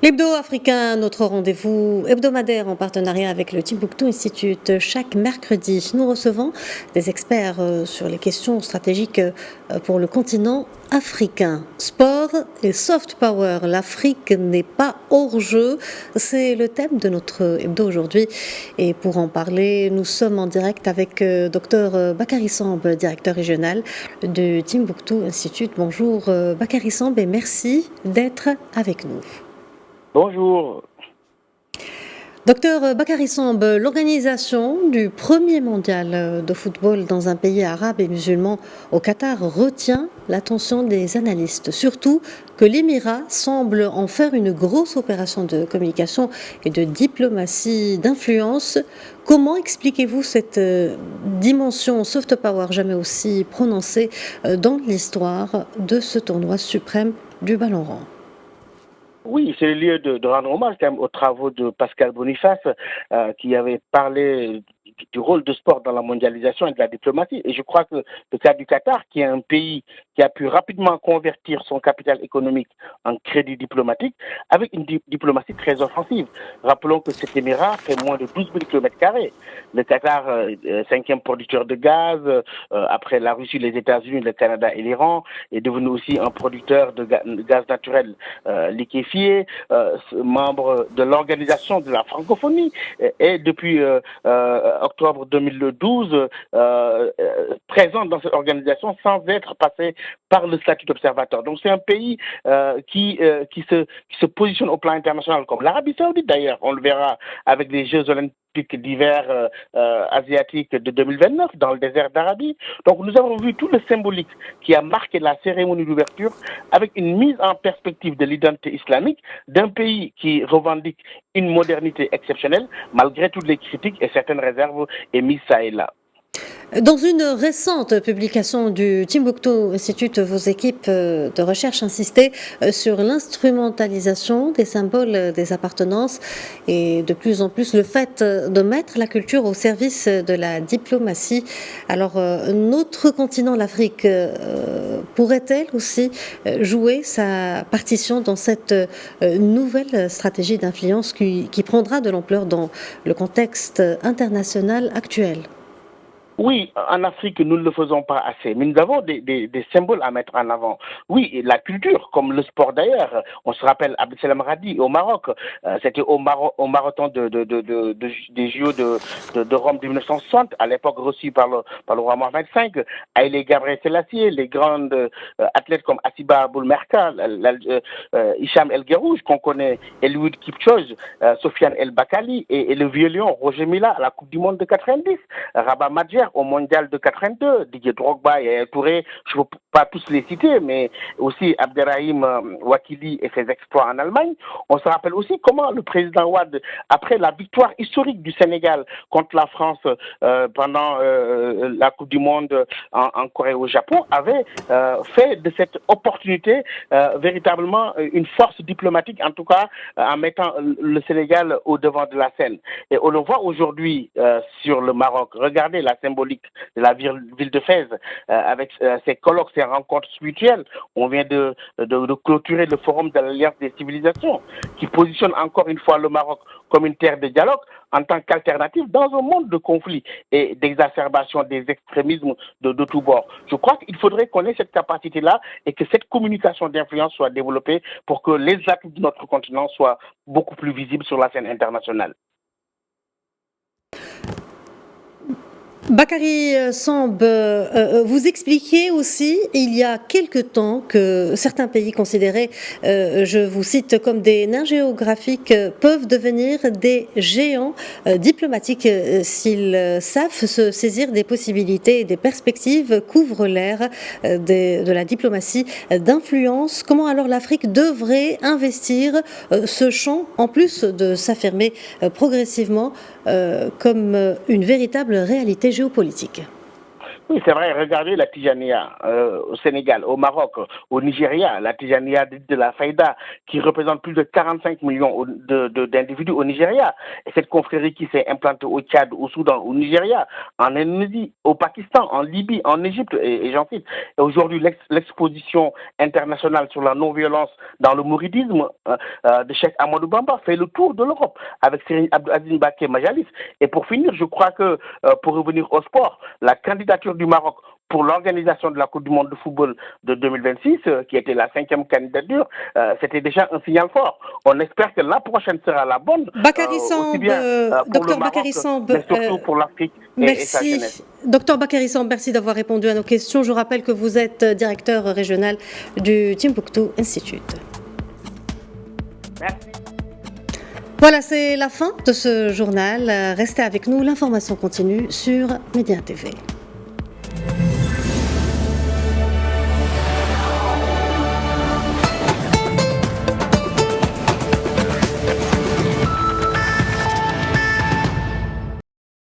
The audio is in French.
L'Hebdo africain, notre rendez-vous hebdomadaire en partenariat avec le Timbuktu Institute. Chaque mercredi, nous recevons des experts sur les questions stratégiques pour le continent africain. Sport et soft power, l'Afrique n'est pas hors jeu. C'est le thème de notre hebdo aujourd'hui. Et pour en parler, nous sommes en direct avec Dr Bakary Samb, directeur régional du Timbuktu Institute. Bonjour Bakary Samb et merci d'être avec nous. Bonjour. Docteur Bakary Samb, l'organisation du premier mondial de football dans un pays arabe et musulman au Qatar retient l'attention des analystes, surtout que l'Émirat semble en faire une grosse opération de communication et de diplomatie d'influence. Comment expliquez-vous cette dimension soft power jamais aussi prononcée dans l'histoire de ce tournoi suprême du ballon rond? Oui, c'est le lieu de rendre hommage quand même aux travaux de Pascal Boniface qui avait parlé du rôle de sport dans la mondialisation et de la diplomatie. Et je crois que le cas du Qatar, qui est un pays qui a pu rapidement convertir son capital économique en crédit diplomatique, avec une diplomatie très offensive. Rappelons que cet émirat fait moins de 12 000 km². Le Qatar, cinquième producteur de gaz, après la Russie, les États-Unis, le Canada et l'Iran, est devenu aussi un producteur de gaz naturel liquéfié, membre de l'organisation de la francophonie, et depuis octobre 2012, présent dans cette organisation sans être passé par le statut d'observateur. Donc c'est un pays qui se positionne au plan international comme l'Arabie Saoudite d'ailleurs. On le verra avec les Jeux Olympiques d'hiver asiatiques de 2029 dans le désert d'Arabie. Donc nous avons vu tout le symbolique qui a marqué la cérémonie d'ouverture avec une mise en perspective de l'identité islamique d'un pays qui revendique une modernité exceptionnelle malgré toutes les critiques et certaines réserves émises ça et là. Dans une récente publication du Timbuktu Institute, vos équipes de recherche insistaient sur l'instrumentalisation des symboles des appartenances et de plus en plus le fait de mettre la culture au service de la diplomatie. Alors, notre continent, l'Afrique, pourrait-elle aussi jouer sa partition dans cette nouvelle stratégie d'influence qui prendra de l'ampleur dans le contexte international actuel ? Oui, en Afrique, nous ne le faisons pas assez, mais nous avons des symboles à mettre en avant. Oui, la culture, comme le sport d'ailleurs. On se rappelle Abdeslam Radi au Maroc. C'était au marathon des JO de Rome de 1960, à l'époque reçu par le roi Mohamed V. Haïlé Gabriel Selassie, les grandes athlètes comme Assiba Aboulmerka, Hicham El Guerrouj, qu'on connaît, Eliud Kipchoge, Sofiane El Bakali et le vieux lion Roger Mila à la Coupe du Monde de 90, Rabat Madjer au mondial de 82, Didier Drogba et Touré, je ne veux pas tous les citer, mais aussi Abderrahim Wakili et ses exploits en Allemagne. On se rappelle aussi comment le président Ouad, après la victoire historique du Sénégal contre la France pendant la Coupe du Monde en Corée au Japon, avait fait de cette opportunité véritablement une force diplomatique, en tout cas en mettant le Sénégal au devant de la scène. Et on le voit aujourd'hui sur le Maroc. Regardez la symbolique de la ville de Fès avec ses colloques, ses rencontres spirituelles. On vient de clôturer le forum de l'Alliance des civilisations qui positionne encore une fois le Maroc comme une terre de dialogue en tant qu'alternative dans un monde de conflits et d'exacerbation des extrémismes de tous bords. Je crois qu'il faudrait qu'on ait cette capacité-là et que cette communication d'influence soit développée pour que les actes de notre continent soient beaucoup plus visibles sur la scène internationale. Bakary Samb, vous expliquez aussi il y a quelque temps que certains pays considérés, je vous cite, comme des nains géographiques peuvent devenir des géants diplomatiques s'ils savent se saisir des possibilités et des perspectives qu'ouvre l'ère de la diplomatie d'influence. Comment alors l'Afrique devrait investir ce champ en plus de s'affirmer progressivement comme une véritable réalité géopolitique? Oui, c'est vrai. Regardez la Tijania au Sénégal, au Maroc, au Nigeria, la Tijania de la Faïda, qui représente plus de 45 millions d'individus au Nigeria. Et cette confrérie qui s'est implantée au Tchad, au Soudan, au Nigeria, en Indonésie, au Pakistan, en Libye, en Égypte, et j'en cite. Et aujourd'hui, l'exposition internationale sur la non-violence dans le mouridisme de Cheikh Amadou Bamba fait le tour de l'Europe avec Serigne Abdou Aziz Mbacké Majalis. Et pour finir, je crois que, pour revenir au sport, la candidature du Maroc pour l'organisation de la Coupe du Monde de football de 2026, qui était la 5e candidature, c'était déjà un signal fort. On espère que la prochaine sera la bonne, Bakary aussi Samb, bien pour le docteur Maroc, Bakary Samb, mais surtout pour l'Afrique et sa merci. jeunesse. Docteur Bakary Samb, merci d'avoir répondu à nos questions. Je rappelle que vous êtes directeur régional du Timbuktu Institute. Merci. Voilà, c'est la fin de ce journal. Restez avec nous, l'information continue sur Média TV.